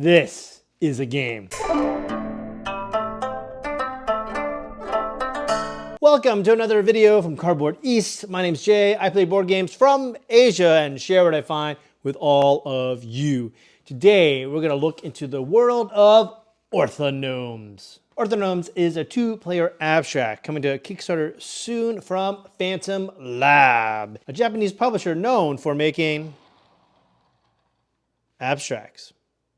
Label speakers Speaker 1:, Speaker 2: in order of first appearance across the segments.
Speaker 1: This is a game. Welcome to another video from Cardboard East. My name's Jay. I play board games from Asia and share what I find with all of you. Today, we're going to look into the world of Orthognomes. Orthognomes is a two-player abstract coming to a Kickstarter soon from Phantom Lab, a Japanese publisher known for making abstracts.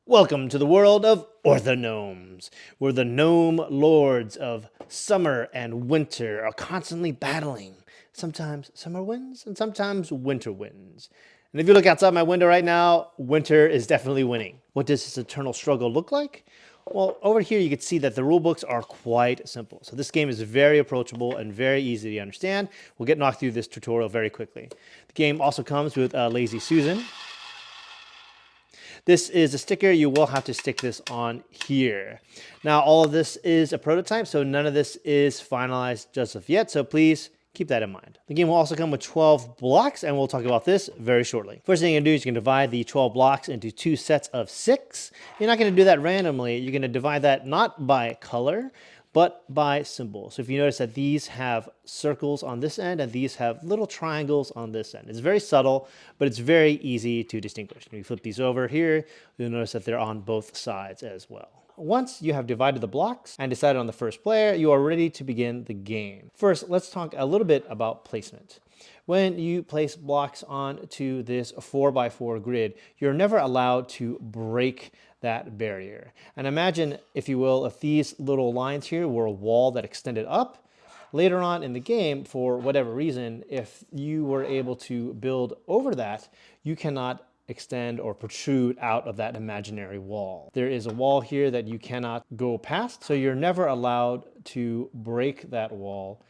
Speaker 1: Welcome to the world of Orthognomes, where the gnome lords of summer and winter are constantly battling. Sometimes summer wins and sometimes winter wins. And if you look outside my window right now, winter is definitely winning. What does this eternal struggle look like? Well, over here you can see that the rule books are quite simple. So this game is very approachable and very easy to understand. We'll get knocked through this tutorial very quickly. The game also comes with Lazy Susan. This is a sticker. You will have to stick this on here. Now, all of this is a prototype, so none of this is finalized just of yet, so please keep that in mind. The game will also come with 12 blocks, and we'll talk about this very shortly. First thing you're going to do is you're going to divide the 12 blocks into two sets of 6. You're not going to do that randomly. You're going to divide that not by color, but by symbol. So if you notice that these have circles on this end and these have little triangles on this end. It's very subtle, but it's very easy to distinguish. When you flip these over here, you'll notice that they're on both sides as well. Once you have divided the blocks and decided on the first player, you are ready to begin the game. First, let's talk a little bit about placement. When you place blocks onto this 4x4 grid, you're never allowed to break that barrier. And imagine, if you will, if these little lines here were a wall that extended up. Later on in the game, for whatever reason, if you were able to build over that, you cannot extend or protrude out of that imaginary wall. There is a wall here that you cannot go past, so you're never allowed to break that wall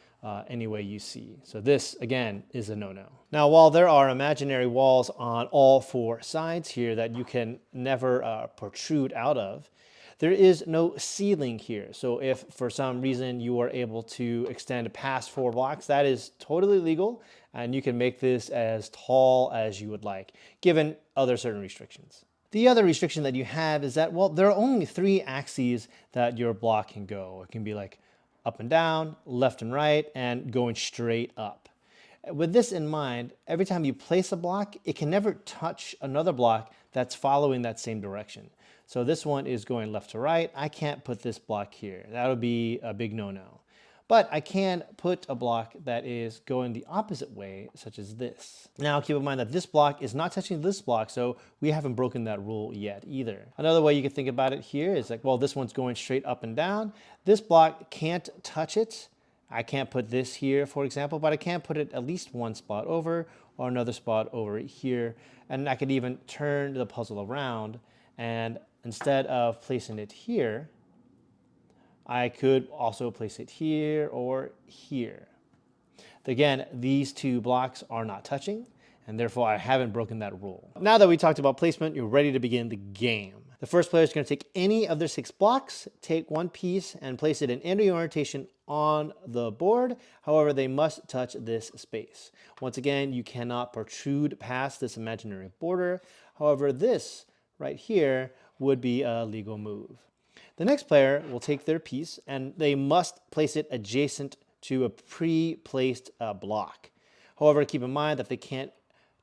Speaker 1: any way you see. So this, again, is a no-no. Now, while there are imaginary walls on all 4 sides here that you can never protrude out of, there is no ceiling here. So if for some reason you are able to extend past 4 blocks, that is totally legal, and you can make this as tall as you would like, given other certain restrictions. The other restriction that you have is that, well, there are only 3 axes that your block can go. It can be like up and down, left and right, and going straight up. With this in mind, every time you place a block, it can never touch another block that's following that same direction. So this one is going left to right. I can't put this block here. That would be a big no-no. But I can put a block that is going the opposite way, such as this. Now keep in mind that this block is not touching this block, so we haven't broken that rule yet either. Another way you can think about it here is like, well, this one's going straight up and down. This block can't touch it. I can't put this here, for example, but I can put it at least one spot over or another spot over here. And I could even turn the puzzle around, and instead of placing it here, I could also place it here or here. Again, these 2 blocks are not touching, and therefore I haven't broken that rule. Now that we talked about placement, you're ready to begin the game. The first player is going to take any of their 6 blocks, take one piece, and place it in any orientation on the board. However, they must touch this space. Once again, you cannot protrude past this imaginary border. However, this right here would be a legal move. The next player will take their piece, and they must place it adjacent to a pre-placed block. However, keep in mind that they can't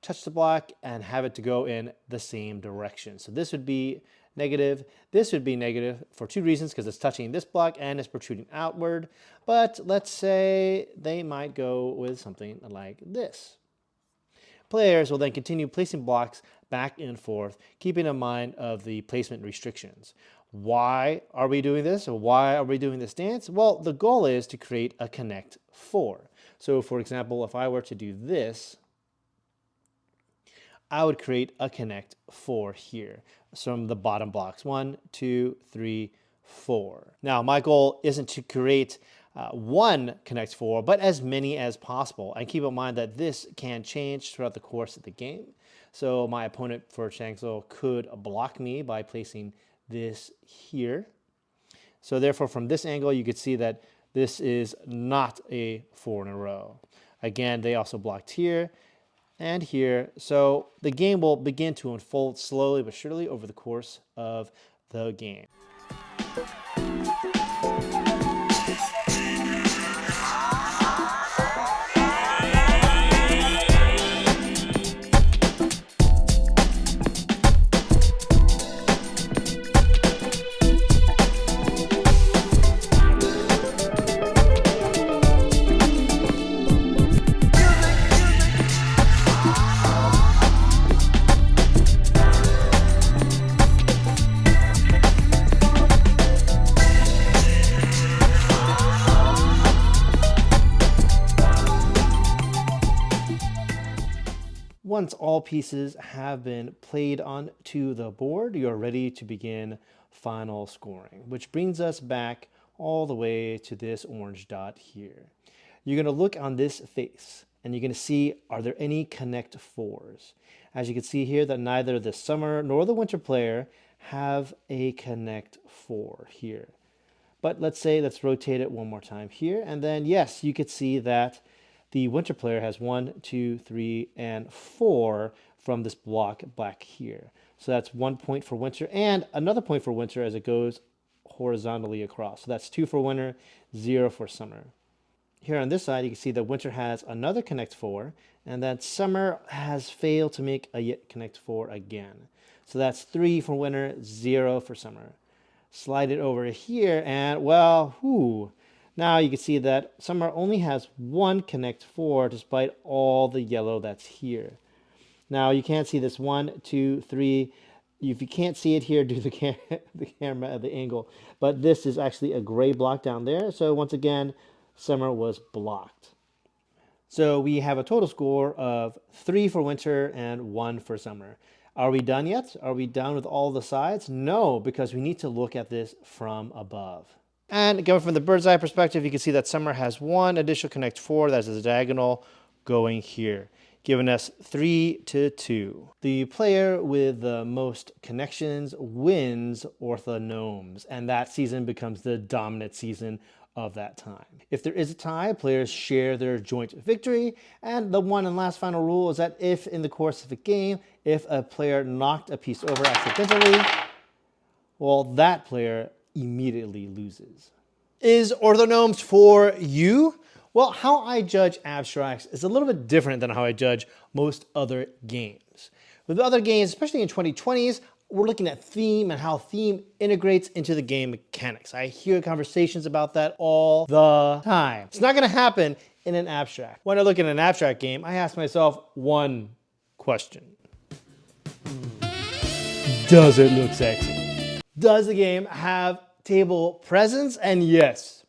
Speaker 1: touch the block and have it to go in the same direction. So this would be negative. This would be negative for 2 reasons, because it's touching this block and it's protruding outward. But let's say they might go with something like this. Players will then continue placing blocks back and forth, keeping in mind of the placement restrictions. Why are we doing this? Or why are we doing this dance? Well, the goal is to create a connect 4. So for example, if I were to do this, I would create a connect 4 here. So from the bottom blocks, 1, 2, 3, 4. Now, my goal isn't to create one connect 4, but as many as possible. And keep in mind that this can change throughout the course of the game. So my opponent, for example, could block me by placing this here. So therefore, from this angle, you could see that this is not a 4 in a row. Again, they also blocked here and here. So the game will begin to unfold slowly but surely over the course of the game. Once all pieces have been played onto the board, you're ready to begin final scoring, which brings us back all the way to this orange dot here. You're going to look on this face and you're going to see, are there any connect fours? As you can see here, that neither the summer nor the winter player have a connect four here. But let's rotate it one more time here. And then yes, you could see that the winter player has 1, 2, 3, and 4 from this block back here. So that's 1 point for winter and another point for winter as it goes horizontally across. So that's 2 for winter, 0 for summer. Here on this side, you can see that winter has another connect 4 and that summer has failed to make a yet connect 4 again. So that's 3 for winter, 0 for summer. Slide it over here and well, now you can see that summer only has 1 connect 4 despite all the yellow that's here. Now you can't see this 1, 2, 3. If you can't see it here, do the camera at the angle. But this is actually a gray block down there. So once again, summer was blocked. So we have a total score of 3 for winter and 1 for summer. Are we done yet? Are we done with all the sides? No, because we need to look at this from above. And going from the bird's eye perspective, you can see that summer has 1 additional connect 4, that's a diagonal going here, giving us 3 to 2. The player with the most connections wins Orthognomes, and that season becomes the dominant season of that time. If there is a tie, players share their joint victory, and the one and last final rule is that if in the course of a game, if a player knocked a piece over accidentally, well, that player immediately loses. Is Orthognomes for you? Well, how I judge abstracts is a little bit different than how I judge most other games. With other games, especially in 2020s, we're looking at theme and how theme integrates into the game mechanics. I hear conversations about that all the time. It's not going to happen in an abstract. When I look at an abstract game, I ask myself one question. Does it look sexy? Does the game have table presence? And yes,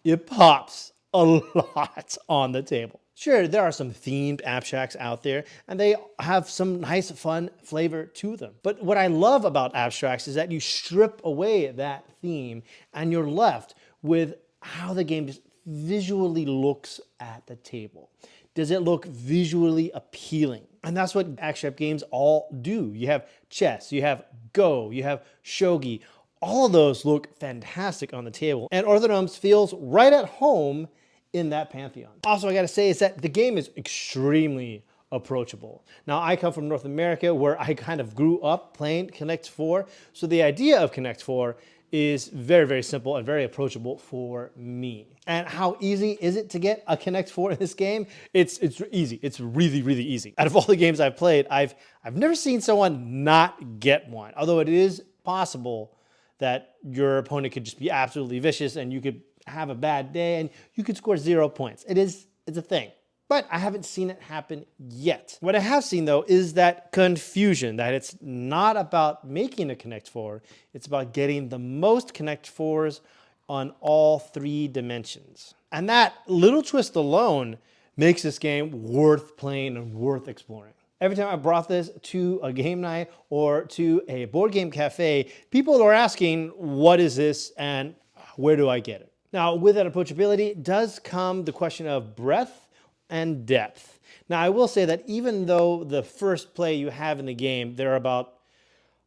Speaker 1: it pops a lot on the table. Sure, there are some themed abstracts out there, and they have some nice, fun flavor to them. But what I love about abstracts is that you strip away that theme, and you're left with how the game just visually looks at the table. Does it look visually appealing? And that's what abstract games all do. You have chess, you have Go, you have shogi. All of those look fantastic on the table. And Orthognomes feels right at home in that pantheon. Also, I gotta say is that the game is extremely approachable. Now, I come from North America where I kind of grew up playing Connect 4. So the idea of Connect 4 is very, very simple and very approachable for me. And how easy is it to get a Connect 4 in this game? It's easy. It's really, really easy. Out of all the games I've played, I've never seen someone not get one. Although it is possible that your opponent could just be absolutely vicious and you could have a bad day and you could score 0 points. It's a thing. But I haven't seen it happen yet. What I have seen though is that confusion, that it's not about making a Connect 4, it's about getting the most Connect 4s on all 3 dimensions. And that little twist alone makes this game worth playing and worth exploring. Every time I brought this to a game night or to a board game cafe, people are asking, what is this and where do I get it? Now, with that approachability does come the question of breadth and depth. Now, I will say that even though the first play you have in the game, there are about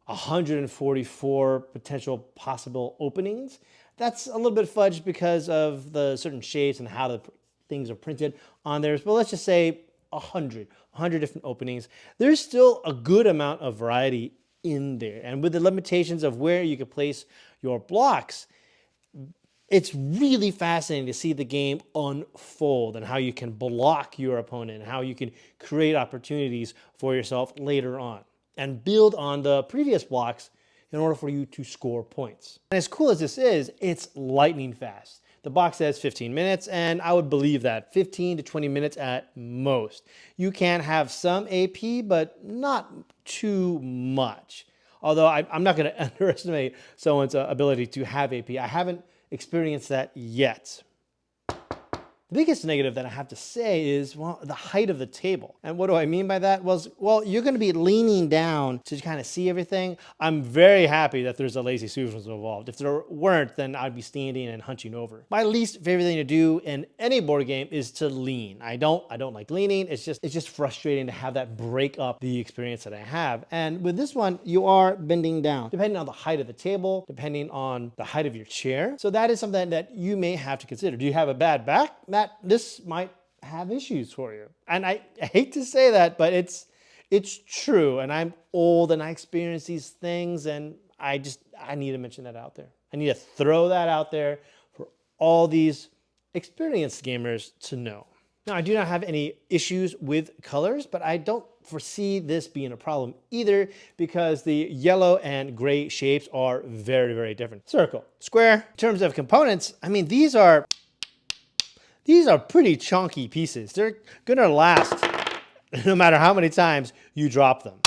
Speaker 1: 144 potential possible openings, that's a little bit fudged because of the certain shapes and how the things are printed on there. But let's just say 100 different openings. There's still a good amount of variety in there. And with the limitations of where you can place your blocks, it's really fascinating to see the game unfold and how you can block your opponent and how you can create opportunities for yourself later on and build on the previous blocks in order for you to score points. And as cool as this is, it's lightning fast. The box says 15 minutes, and I would believe that 15 to 20 minutes at most. You can have some AP, but not too much. Although I'm not going to underestimate someone's ability to have AP. I haven't experienced that yet. The biggest negative that I have to say is, well, the height of the table. And what do I mean by that? Well, you're going to be leaning down to kind of see everything. I'm very happy that there's a lazy Susan involved. If there weren't, then I'd be standing and hunching over. My least favorite thing to do in any board game is to lean. I don't like leaning. It's just frustrating to have that break up the experience that I have. And with this one, you are bending down, depending on the height of the table, depending on the height of your chair. So that is something that you may have to consider. Do you have a bad back? This might have issues for you. And I hate to say that, but it's true. And I'm old and I experience these things, and I need to mention that out there. I need to throw that out there for all these experienced gamers to know. Now, I do not have any issues with colors, but I don't foresee this being a problem either because the yellow and gray shapes are very, very different. Circle, square. In terms of components, I mean, these are pretty chunky pieces. They're gonna last no matter how many times you drop them.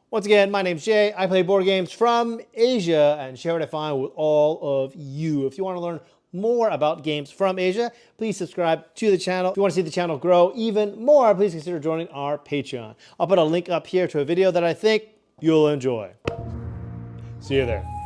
Speaker 1: Once again, my name's Jay. I play board games from Asia and share what I find with all of you. If you want to learn more about games from Asia, please subscribe to the channel. If you want to see the channel grow even more, please consider joining our Patreon. I'll put a link up here to a video that I think you'll enjoy. See you there.